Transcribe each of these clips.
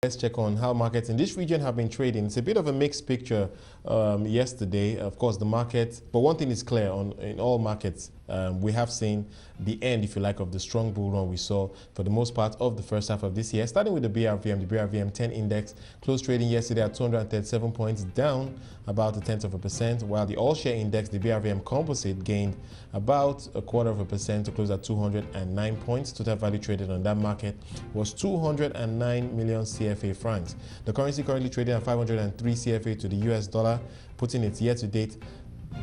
Let's check on how markets in this region have been trading. It's a bit of a mixed picture yesterday. Of course, the market, but one thing is clear in all markets, we have seen the end, if you like, of the strong bull run we saw for the most part of the first half of this year. Starting with the BRVM 10 index closed trading yesterday at 237 points, down about 0.1%, while the all-share index, the BRVM composite, gained about 0.25% to close at 209 points. Total value traded on that market was 209 million CFA francs. The currency currently trading at 503 CFA to the US dollar, putting its year-to-date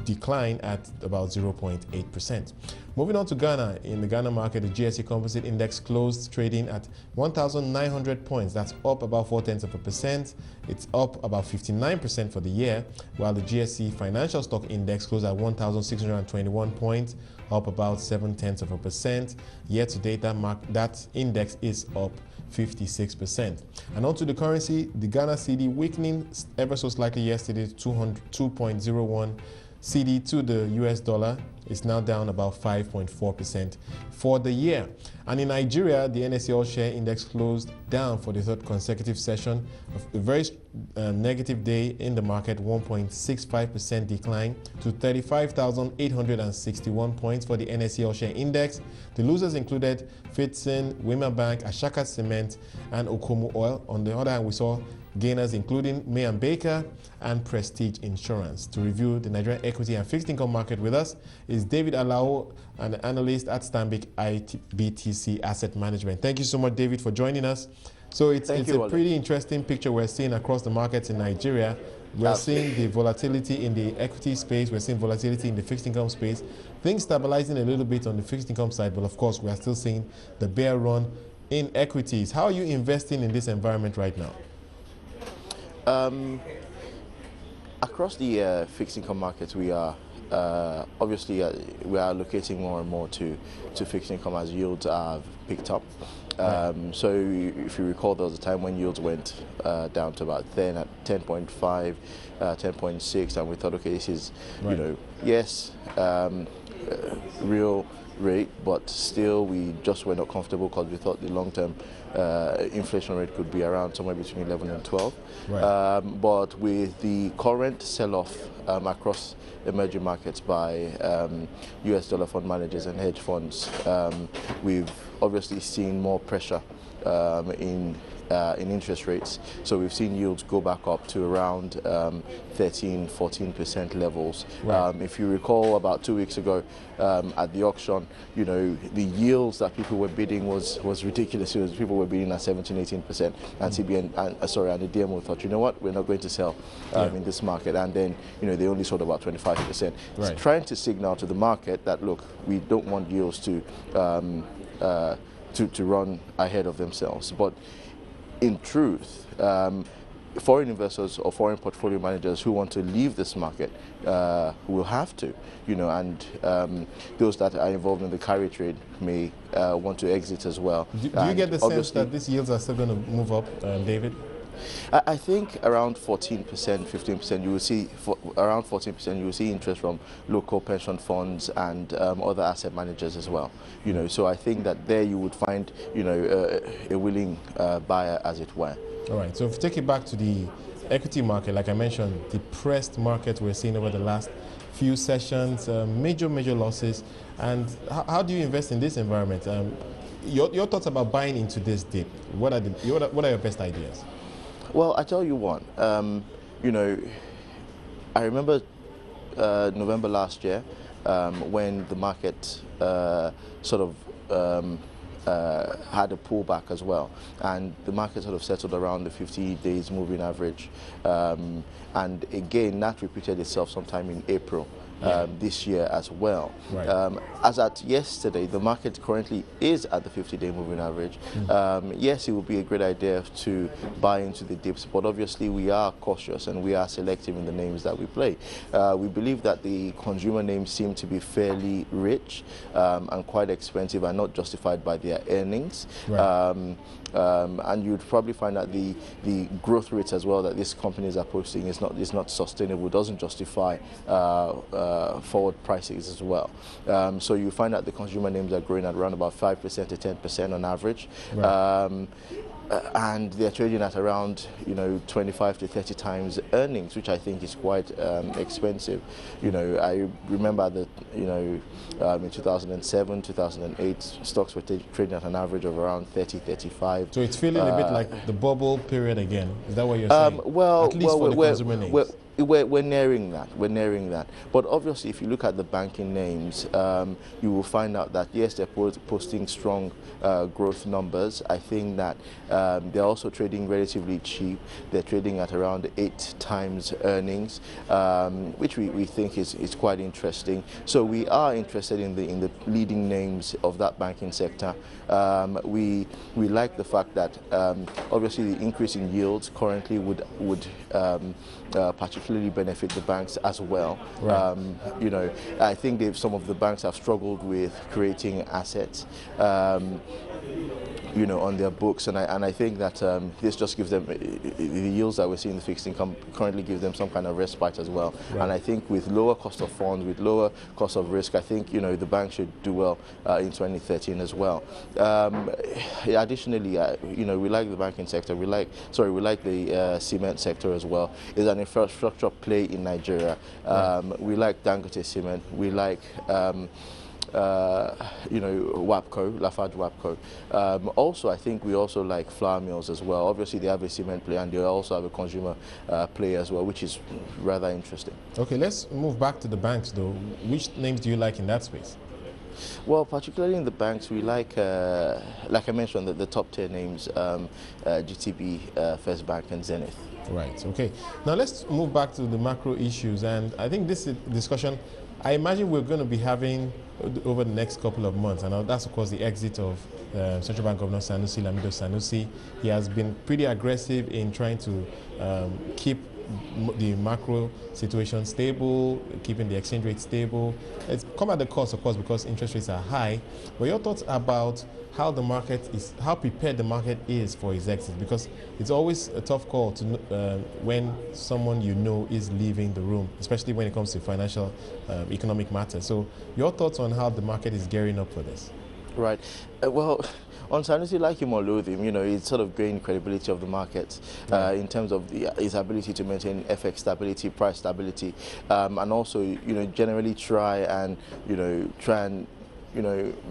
decline at about 0.8%. Moving on to Ghana. In the Ghana market, the GSE Composite Index closed trading at 1,900 points. That's up about 0.4%. It's up about 59% for the year, while the GSE Financial Stock Index closed at 1,621 points, up about 0.7%. Year to date, that index is up 56%. And on to the currency, the Ghana CD weakening ever so slightly yesterday to 2.01 CD to the US dollar. Is now down about 5.4% for the year. And in Nigeria, the NSE all-share index closed down for the third consecutive session. A very negative day in the market, 1.65% decline to 35,861 points for the NSE all-share index. The losers included Fidson, Wemabank, AshakaCement, and Okomu Oil. On the other hand, we saw gainers including Maybaker and Prestige Insurance. To review the Nigerian equity and fixed income market with us is David Alao, an analyst at Stanbic IBTC Asset Management. Thank you so much, David, for joining us. So it's a pretty interesting picture we're seeing across the markets in Nigeria. We're seeing the volatility in the equity space. We're seeing volatility in the fixed income space. Things stabilizing a little bit on the fixed income side, but of course, we are still seeing the bear run in equities. How are you investing in this environment right now? Across the fixed income markets, we are obviously we are allocating more and more to fixed income as yields have picked up. So if you recall, there was a time when yields went down to about 10 at 10.5, 10.6, and we thought, okay, this is you know, yes, real rate, but still we just were not comfortable because we thought the long-term inflation rate could be around somewhere between 11 and 12. But with the current sell-off across emerging markets by US dollar fund managers and hedge funds, we've obviously seen more pressure in interest rates. So we've seen yields go back up to around 13–14% levels. If you recall, about 2 weeks ago at the auction, you know, the yields that people were bidding was ridiculous. People were bidding at 17–18%, and CBN and the DMO thought, you know what, we're not going to sell in this market, and then you know they only sold about 25%. It's trying to signal to the market that look, we don't want yields to run ahead of themselves, but in truth, foreign investors or foreign portfolio managers who want to leave this market will have to, you know, and those that are involved in the carry trade may want to exit as well. Do you get the sense that these yields are still going to move up, David? I think around 14%, 15%, you will see, around 14%, you will see interest from local pension funds and other asset managers as well. You know, so I think that there you would find, you know, a willing buyer, as it were. All right, so if we take it back to the equity market, like I mentioned, depressed market we're seeing over the last few sessions, major losses. And how do you invest in this environment? Your thoughts about buying into this dip? What are your best ideas? Well, I tell you what, you know, I remember November last year when the market sort of had a pullback as well, and the market sort of settled around the 50 days moving average, and again that repeated itself sometime in April. This year as well. As at yesterday, the market currently is at the 50-day moving average. Yes, it would be a great idea to buy into the dips, but obviously we are cautious and we are selective in the names that we play. We believe that the consumer names seem to be fairly rich and quite expensive and not justified by their earnings. And you'd probably find that the growth rates as well that these companies are posting is not sustainable, doesn't justify forward prices as well. So you find that the consumer names are growing at around about 5% to 10% on average. and they're trading at around 25 to 30 times earnings, which I think is quite expensive. I remember that in 2007, 2008, stocks were trading at an average of around 30, 35. So it's feeling a bit like the bubble period again. Is that what you're saying? At least for the consumer names. We're nearing that. We're nearing that. But obviously, if you look at the banking names, you will find out that yes, they're posting strong growth numbers. I think that they're also trading relatively cheap. They're trading at around 8 times earnings, which we think is quite interesting. So we are interested in the leading names of that banking sector. We like the fact that obviously the increase in yields currently would particularly benefit the banks as well. Right. I think some of the banks have struggled with creating assets, on their books, and I think that this just gives them the yields that we're seeing in the fixed income currently give them some kind of respite as well. Right. And I think with lower cost of funds, with lower cost of risk, I think the bank should do well in 2013 as well. Additionally, we like the banking sector. We like the cement sector as well. It's an infrastructure play in Nigeria. Right. We like Dangote Cement. We like WAPCO, Lafarge WAPCO. Also, I think we also like flour mills as well. Obviously, they have a cement play and they also have a consumer play as well, which is rather interesting. Okay, let's move back to the banks though. Which names do you like in that space? Well, particularly in the banks, we like I mentioned, the top tier names, GTB, First Bank, and Zenith. Right, okay. Now let's move back to the macro issues, and I think this discussion, I imagine we're going to be having over the next couple of months, and that's of course the exit of Central Bank Governor Sanusi, Lamido Sanusi. He has been pretty aggressive in trying to keep the macro situation stable, keeping the exchange rate stable. It's come at the cost, of course, because interest rates are high. But your thoughts about how prepared the market is for his exit? Because it's always a tough call to when someone is leaving the room, especially when it comes to financial, economic matters. So your thoughts on how the market is gearing up for this? Right. Well, on Sanusi, like him or loathe him, it's sort of gained credibility of the market in terms of his ability to maintain FX stability, price stability, and also, generally try and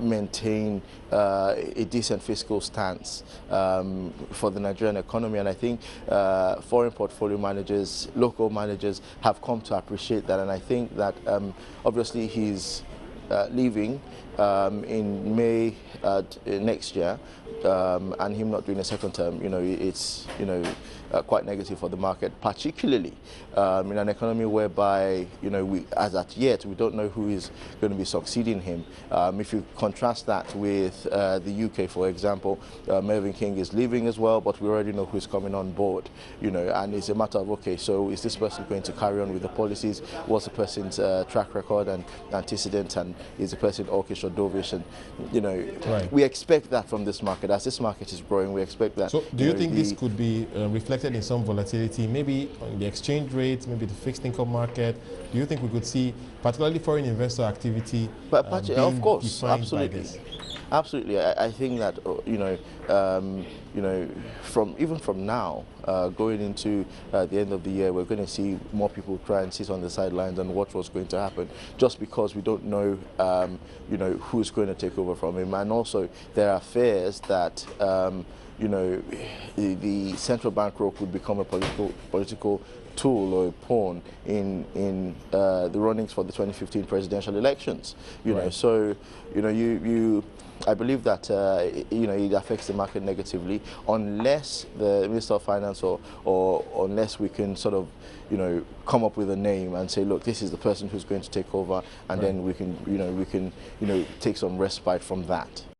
maintain a decent fiscal stance for the Nigerian economy. And I think foreign portfolio managers, local managers have come to appreciate that. And I think that obviously he's leaving in May next year, and him not doing a second term, it's quite negative for the market, particularly in an economy whereby as at yet we don't know who is going to be succeeding him. If you contrast that with the UK, for example, Mervyn King is leaving as well, but we already know who's coming on board. And it's a matter of, okay, so is this person going to carry on with the policies? What's the person's track record and antecedents, and is the person orcish or dovish? And right. We expect that from this market. As this market is growing, we expect that. So do you think this could be reflected in some volatility, maybe on the exchange rates, maybe the fixed income market? Do you think we could see particularly foreign investor activity of course, absolutely. By this? Absolutely. I think that from now going into the end of the year, we're going to see more people try and sit on the sidelines and watch what's going to happen, just because we don't know who's going to take over from him. And also there are fears that the central bank role could become a political tool or a pawn in the runnings for the 2015 presidential elections. Right. So I believe that it affects the market negatively unless the Minister of Finance or unless we can sort of come up with a name and say, look, this is the person who's going to take over, and right. Then we can take some respite from that.